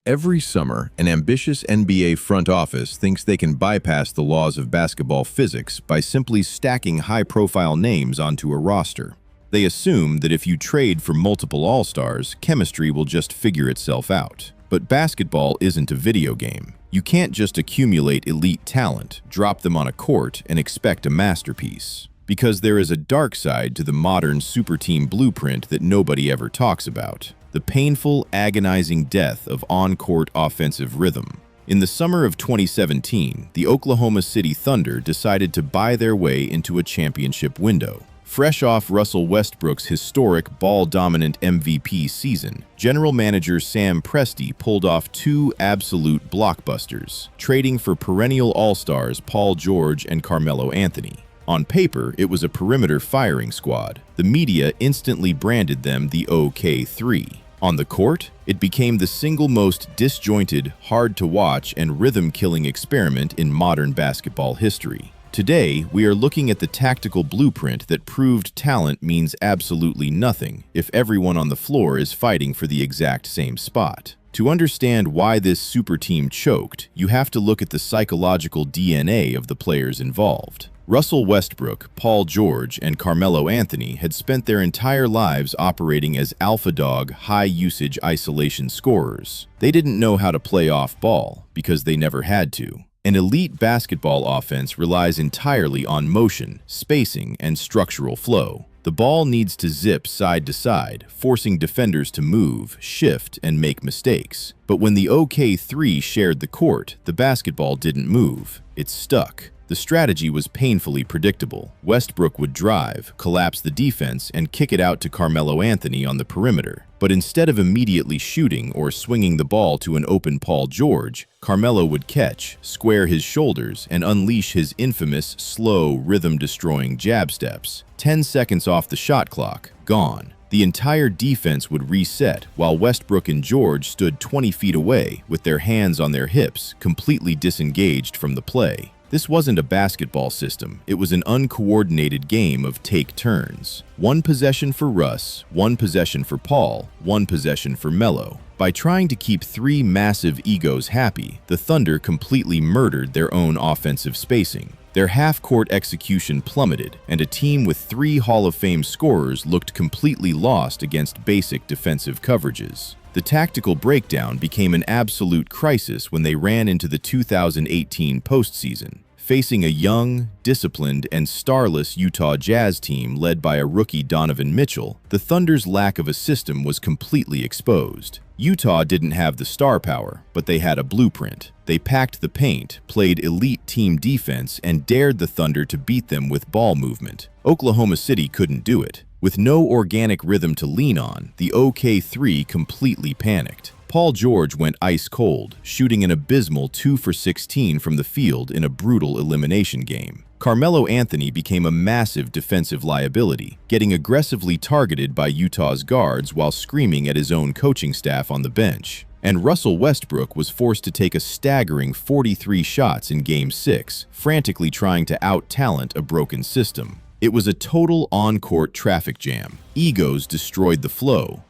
Every summer, an ambitious NBA front office thinks they can bypass the laws of basketball physics by simply stacking high-profile names onto a roster. They assume that if you trade for multiple All-Stars, chemistry will just figure itself out. But basketball isn't a video game. You can't just accumulate elite talent, drop them on a court, and expect a masterpiece. Because there is a dark side to the modern Superteam Blueprint that nobody ever talks about. The painful, agonizing death of on-court offensive rhythm. In the summer of 2017, the Oklahoma City Thunder decided to buy their way into a championship window. Fresh off Russell Westbrook's historic ball-dominant MVP season, general manager Sam Presti pulled off two absolute blockbusters, trading for perennial all-stars Paul George and Carmelo Anthony. On paper, it was a perimeter firing squad. The media instantly branded them the OK3. On the court, it became the single most disjointed, hard-to-watch, and rhythm-killing experiment in modern basketball history. Today, we are looking at the tactical blueprint that proved talent means absolutely nothing if everyone on the floor is fighting for the exact same spot. To understand why this super team choked, you have to look at the psychological DNA of the players involved. Russell Westbrook, Paul George, and Carmelo Anthony had spent their entire lives operating as alpha dog, high-usage isolation scorers. They didn't know how to play off ball because they never had to. An elite basketball offense relies entirely on motion, spacing, and structural flow. The ball needs to zip side to side, forcing defenders to move, shift, and make mistakes. But when the OK3 shared the court, the basketball didn't move. It stuck. The strategy was painfully predictable. Westbrook would drive, collapse the defense, and kick it out to Carmelo Anthony on the perimeter. But instead of immediately shooting or swinging the ball to an open Paul George, Carmelo would catch, square his shoulders, and unleash his infamous, slow, rhythm-destroying jab steps. 10 seconds off the shot clock, gone. The entire defense would reset while Westbrook and George stood 20 feet away with their hands on their hips, completely disengaged from the play. This wasn't a basketball system, it was an uncoordinated game of take turns. One possession for Russ, one possession for Paul, one possession for Melo. By trying to keep three massive egos happy, the Thunder completely murdered their own offensive spacing. Their half-court execution plummeted, and a team with three Hall of Fame scorers looked completely lost against basic defensive coverages. The tactical breakdown became an absolute crisis when they ran into the 2018 postseason. Facing a young, disciplined, and starless Utah Jazz team led by a rookie Donovan Mitchell, the Thunder's lack of a system was completely exposed. Utah didn't have the star power, but they had a blueprint. They packed the paint, played elite team defense, and dared the Thunder to beat them with ball movement. Oklahoma City couldn't do it. With no organic rhythm to lean on, the OK3 completely panicked. Paul George went ice cold, shooting an abysmal 2 for 16 from the field in a brutal elimination game. Carmelo Anthony became a massive defensive liability, getting aggressively targeted by Utah's guards while screaming at his own coaching staff on the bench. And Russell Westbrook was forced to take a staggering 43 shots in Game 6, frantically trying to out-talent a broken system. It was a total on-court traffic jam. Egos destroyed the flow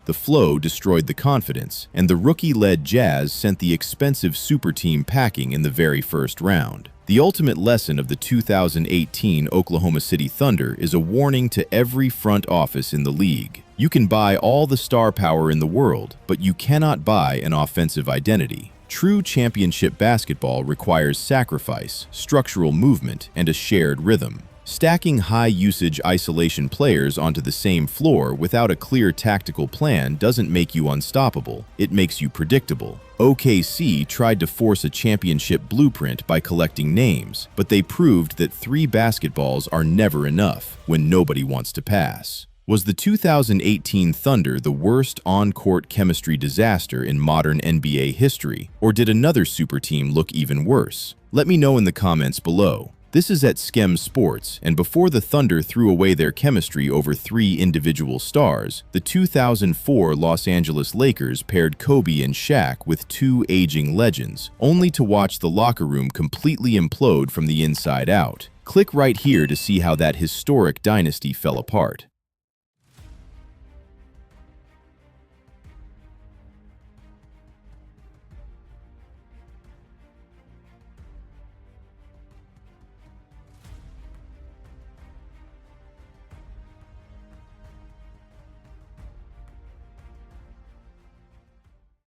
destroyed the confidence, and the rookie-led Jazz sent the expensive super team packing in the very first round. The ultimate lesson of the 2018 Oklahoma City Thunder is a warning to every front office in the league. You can buy all the star power in the world, but you cannot buy an offensive identity. True championship basketball requires sacrifice, structural movement, and a shared rhythm. Stacking high-usage isolation players onto the same floor without a clear tactical plan doesn't make you unstoppable, it makes you predictable. OKC tried to force a championship blueprint by collecting names, but they proved that 3 basketballs are never enough when nobody wants to pass. Was the 2018 Thunder the worst on-court chemistry disaster in modern NBA history, or did another super team look even worse? Let me know in the comments below. This is at Skem Sports, and before the Thunder threw away their chemistry over 3 individual stars, the 2004 Los Angeles Lakers paired Kobe and Shaq with 2 aging legends, only to watch the locker room completely implode from the inside out. Click right here to see how that historic dynasty fell apart.